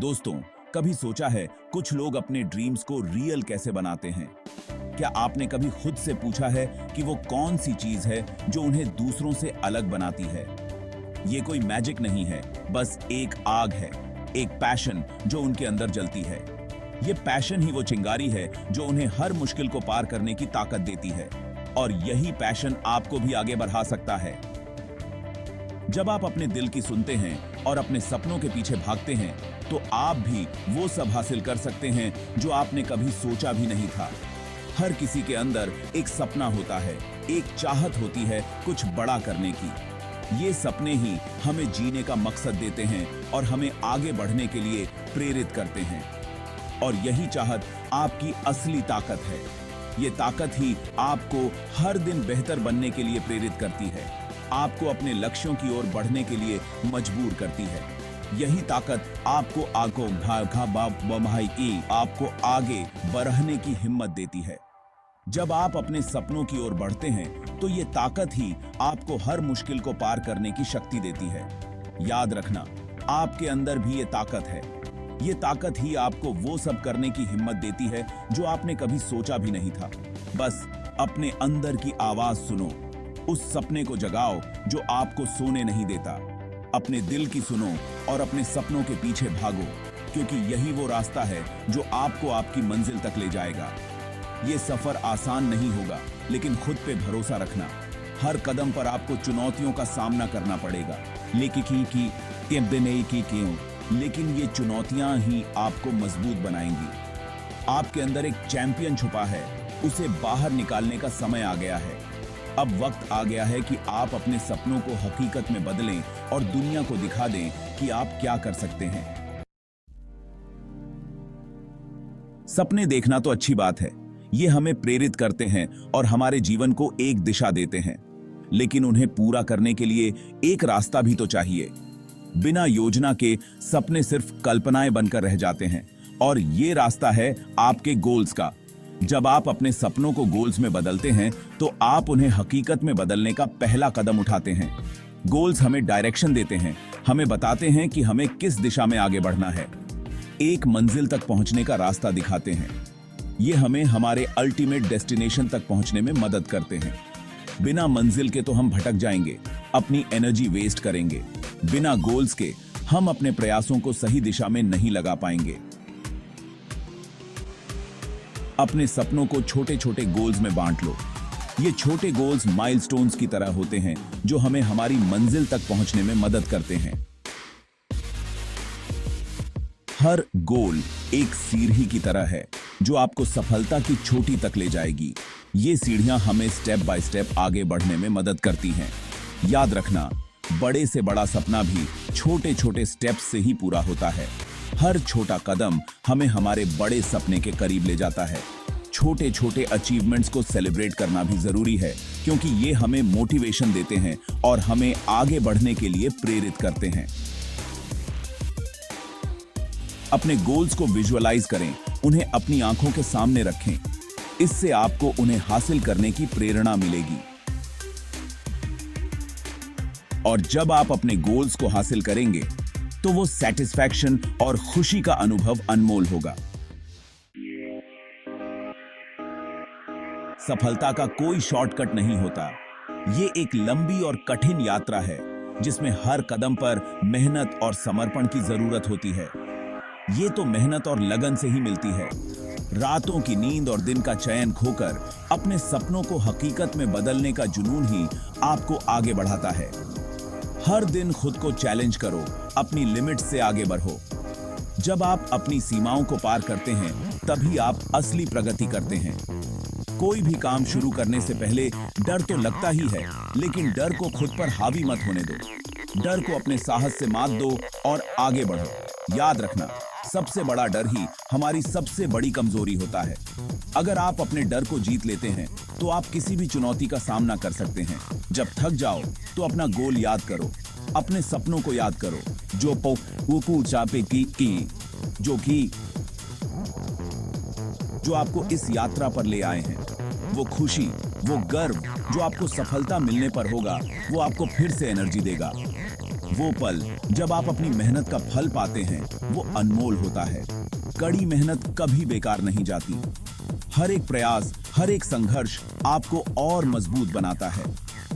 दोस्तों, कभी सोचा है कुछ लोग अपने ड्रीम्स को रियल कैसे बनाते हैं? क्या आपने कभी खुद से पूछा है कि वो कौन सी चीज है जो उन्हें दूसरों से अलग बनाती है? ये कोई मैजिक नहीं है, बस एक आग है, एक पैशन जो उनके अंदर जलती है। ये पैशन ही वो चिंगारी है जो उन्हें हर मुश्किल को पार करने की ताकत देती है, और यही पैशन आपको भी आगे बढ़ा सकता है। जब आप अपने दिल की सुनते हैं और अपने सपनों के पीछे भागते हैं, तो आप भी वो सब हासिल कर सकते हैं जो आपने कभी सोचा भी नहीं था। हर किसी के अंदर एक सपना होता है, एक चाहत होती है कुछ बड़ा करने की। ये सपने ही हमें जीने का मकसद देते हैं और हमें आगे बढ़ने के लिए प्रेरित करते हैं। और यही चाहत आपकी असली ताकत है। ये ताकत ही आपको हर दिन बेहतर बनने के लिए प्रेरित करती है, आपको अपने लक्ष्यों की ओर बढ़ने के लिए मजबूर करती है। यही ताकत आपको आपको आगे बढ़ने की हिम्मत देती है। जब आप अपने सपनों की ओर बढ़ते हैं, तो ये ताकत ही आपको हर मुश्किल को पार करने की शक्ति देती है। याद रखना, आपके अंदर भी ये ताकत है। ये ताकत ही आपको वो सब करने की हिम्मत देती है जो आपने कभी सोचा भी नहीं था। बस अपने अंदर की आवाज सुनो, उस सपने को जगाओ जो आपको सोने नहीं देता। अपने दिल की सुनो और अपने सपनों के पीछे भागो, क्योंकि यही वो रास्ता है जो आपको आपकी मंजिल तक ले जाएगा। ये सफर आसान नहीं होगा, लेकिन खुद पे भरोसा रखना। हर कदम पर आपको चुनौतियों का सामना करना पड़ेगा, लेकिन ये चुनौतियां ही आपको मजबूत बनाएंगी। आपके अंदर एक चैंपियन छुपा है, उसे बाहर निकालने का समय आ गया है। अब वक्त आ गया है कि आप अपने सपनों को हकीकत में बदलें और दुनिया को दिखा दें कि आप क्या कर सकते हैं। सपने देखना तो अच्छी बात है, ये हमें प्रेरित करते हैं और हमारे जीवन को एक दिशा देते हैं, लेकिन उन्हें पूरा करने के लिए एक रास्ता भी तो चाहिए। बिना योजना के सपने सिर्फ कल्पनाएं बनकर रह जाते हैं, और ये रास्ता है आपके गोल्स का। जब आप अपने सपनों को गोल्स में बदलते हैं, तो आप उन्हें हकीकत में बदलने का पहला कदम उठाते हैं। गोल्स हमें डायरेक्शन देते हैं, हमें बताते हैं कि हमें किस दिशा में आगे बढ़ना है, एक मंजिल तक पहुंचने का रास्ता दिखाते हैं। ये हमें हमारे अल्टीमेट डेस्टिनेशन तक पहुंचने में मदद करते हैं। बिना मंजिल के तो हम भटक जाएंगे, अपनी एनर्जी वेस्ट करेंगे। बिना गोल्स के हम अपने प्रयासों को सही दिशा में नहीं लगा पाएंगे। अपने सपनों को छोटे छोटे गोल्स में बांट लो। ये छोटे गोल्स माइलस्टोन्स की तरह होते हैं जो हमें हमारी मंजिल तक पहुंचने में मदद करते हैं। हर गोल एक सीढ़ी की तरह है जो आपको सफलता की चोटी तक ले जाएगी। ये सीढ़ियां हमें स्टेप बाय स्टेप आगे बढ़ने में मदद करती हैं। याद रखना, बड़े से बड़ा सपना भी छोटे छोटे स्टेप्स से ही पूरा होता है। हर छोटा कदम हमें हमारे बड़े सपने के करीब ले जाता है। छोटे छोटे अचीवमेंट्स को सेलिब्रेट करना भी जरूरी है, क्योंकि ये हमें मोटिवेशन देते हैं और हमें आगे बढ़ने के लिए प्रेरित करते हैं। अपने गोल्स को विजुअलाइज करें, उन्हें अपनी आंखों के सामने रखें। इससे आपको उन्हें हासिल करने की प्रेरणा मिलेगी। और जब आप अपने गोल्स को हासिल करेंगे, तो वो सैटिस्फैक्शन और खुशी का अनुभव अनमोल होगा। सफलता का कोई शॉर्टकट नहीं होता। ये एक लंबी और कठिन यात्रा है, जिसमें हर कदम पर मेहनत और समर्पण की जरूरत होती है। ये तो मेहनत और लगन से ही मिलती है। रातों की नींद और दिन का चयन खोकर अपने सपनों को हकीकत में बदलने का जुनून ही आपको आगे बढ़ाता है। हर दिन खुद को चैलेंज करो, अपनी लिमिट से आगे बढ़ो। जब आप अपनी सीमाओं को पार करते हैं, तभी आप असली प्रगति करते हैं। कोई भी काम शुरू करने से पहले डर तो लगता ही है, लेकिन डर को खुद पर हावी मत होने दो। डर को अपने साहस से मात दो और आगे बढ़ो। याद रखना, सबसे बड़ा डर ही हमारी सबसे बड़ी कमजोरी होता है। अगर आप अपने डर को जीत लेते हैं, तो आप किसी भी चुनौती का सामना कर सकते हैं। जब थक जाओ, तो अपना गोल याद करो, अपने सपनों को याद करो, जो आपको इस यात्रा पर ले आए हैं। वो खुशी, वो गर्व जो आपको सफलता मिलने पर होगा, वो आपको फिर से एनर्जी देगा। वो पल जब आप अपनी मेहनत का फल पाते हैं वो अनमोल होता है। कड़ी मेहनत कभी बेकार नहीं जाती। हर एक प्रयास, हर एक संघर्ष आपको और मजबूत बनाता है।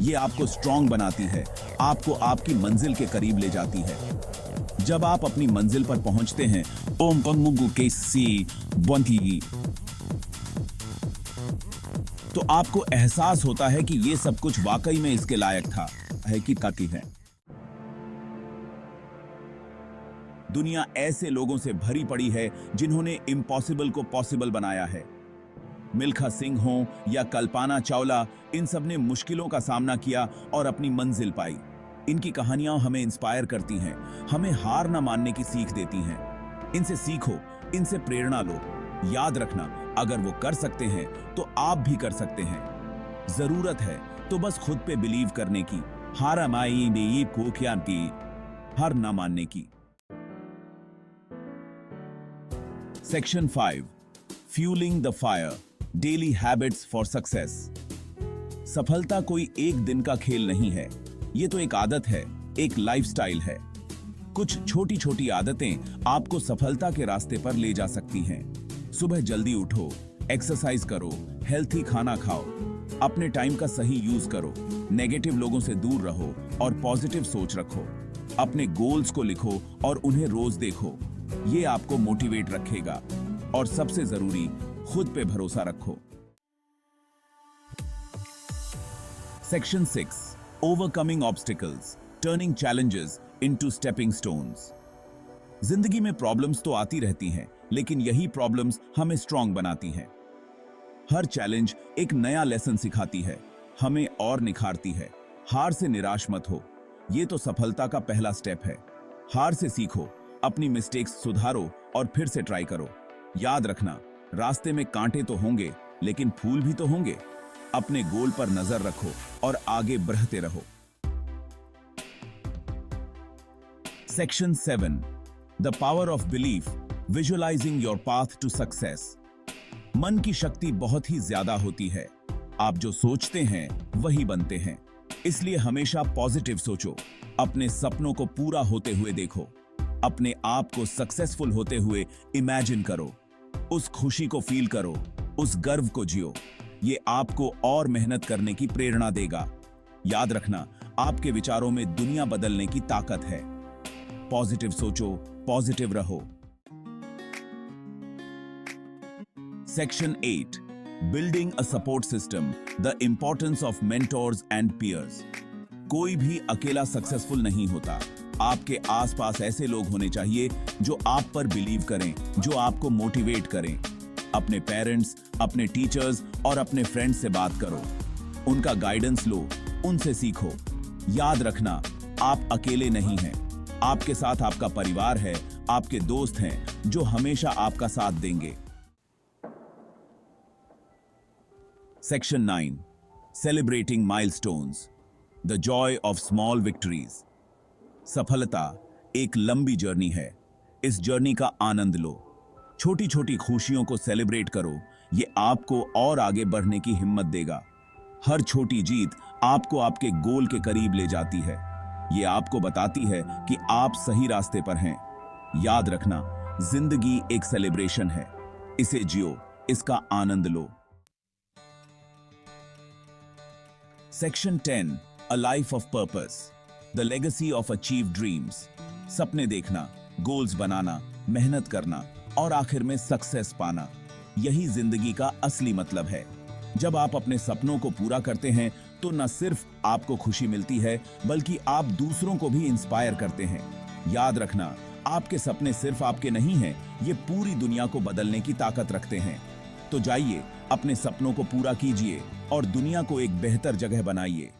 ये आपको स्ट्रांग बनाती है, आपको आपकी मंजिल के करीब ले जाती है। जब आप अपनी मंजिल पर पहुंचते हैं, ओम कंगमुगु के सी बंती, तो आपको एहसास होता है कि ये सब कुछ वाकई में इसके लायक था, है कि काकी है। दुनिया ऐसे लोगों से भरी पड़ी है जिन्होंने इम्पॉसिबल को पॉसिबल बनाया है। मिल्खा सिंह हो या कल्पना चावला, इन सब ने मुश्किलों का सामना किया और अपनी मंजिल पाई। इनकी कहानियां हमें इंस्पायर करती हैं, हमें हार ना मानने की सीख देती हैं। इनसे सीखो, इनसे प्रेरणा लो। याद रखना, अगर वो कर सकते हैं तो आप भी कर सकते हैं। जरूरत है तो बस खुद पे बिलीव करने की, हारा माई बेई पोखियान की, हार ना मानने की। Section 5, fuelling the fire, daily habits for success. सफलता कोई एक दिन का खेल नहीं है, ये तो एक आदत है, एक लाइफस्टाइल है। कुछ छोटी छोटी आदतें आपको सफलता के रास्ते पर ले जा सकती हैं। सुबह जल्दी उठो, एक्सरसाइज करो, हेल्थी खाना खाओ, अपने टाइम का सही यूज करो, नेगेटिव लोगों से दूर रहो और पॉजिटिव सोच रखो। अपने गोल्स को लिखो और उन्हें रोज देखो, ये आपको मोटिवेट रखेगा। और सबसे जरूरी, खुद पे भरोसा रखो। Section 6, overcoming obstacles, turning challenges into stepping stones. जिंदगी में प्रॉब्लम्स तो आती रहती हैं, लेकिन यही प्रॉब्लम्स हमें स्ट्रांग बनाती हैं। हर चैलेंज एक नया लेसन सिखाती है, हमें और निखारती है। हार से निराश मत हो, ये तो सफलता का पहला स्टेप है। हार से सीखो, अपनी मिस्टेक्स सुधारो और फिर से ट्राई करो। याद रखना, रास्ते में कांटे तो होंगे, लेकिन फूल भी तो होंगे। अपने गोल पर नजर रखो और आगे बढ़ते रहो। Section 7, the power of belief, visualising your path to success. मन की शक्ति बहुत ही ज्यादा होती है। आप जो सोचते हैं वही बनते हैं। इसलिए हमेशा पॉजिटिव सोचो, अपने सपनों को पूरा होते हुए देखो, अपने आप को सक्सेसफुल होते हुए इमेजिन करो, उस खुशी को फील करो, उस गर्व को जियो। ये आपको और मेहनत करने की प्रेरणा देगा। याद रखना, आपके विचारों में दुनिया बदलने की ताकत है। पॉजिटिव सोचो, पॉजिटिव रहो। Section 8, building a support system, the importance of mentors and peers. कोई भी अकेला सक्सेसफुल नहीं होता। आपके आसपास ऐसे लोग होने चाहिए जो आप पर बिलीव करें, जो आपको मोटिवेट करें। अपने पेरेंट्स, अपने टीचर्स और अपने फ्रेंड्स से बात करो, उनका गाइडेंस लो, उनसे सीखो। याद रखना, आप अकेले नहीं हैं, आपके साथ आपका परिवार है, आपके दोस्त हैं जो हमेशा आपका साथ देंगे। Section 9, celebrating milestones, the Joy of small victories. सफलता एक लंबी जर्नी है, इस जर्नी का आनंद लो। छोटी छोटी खुशियों को सेलिब्रेट करो, ये आपको और आगे बढ़ने की हिम्मत देगा। हर छोटी जीत आपको आपके गोल के करीब ले जाती है। ये आपको बताती है कि आप सही रास्ते पर हैं। याद रखना, जिंदगी एक सेलिब्रेशन है, इसे जियो, इसका आनंद लो। Section 10, a life of purpose, the legacy of achieve dreams. सपने देखना, गोल्स बनाना, मेहनत करना और आखिर में सक्सेस पाना, यही जिंदगी का असली मतलब है। जब आप अपने सपनों को पूरा करते हैं तो न सिर्फ आपको खुशी मिलती है, बल्कि आप दूसरों को भी इंस्पायर करते हैं। याद रखना, आपके सपने सिर्फ आपके नहीं हैं, ये पूरी दुनिया को बदलने की ताकत रखते हैं। तो जाइए, अपने सपनों को पूरा कीजिए और दुनिया को एक बेहतर जगह बनाइए।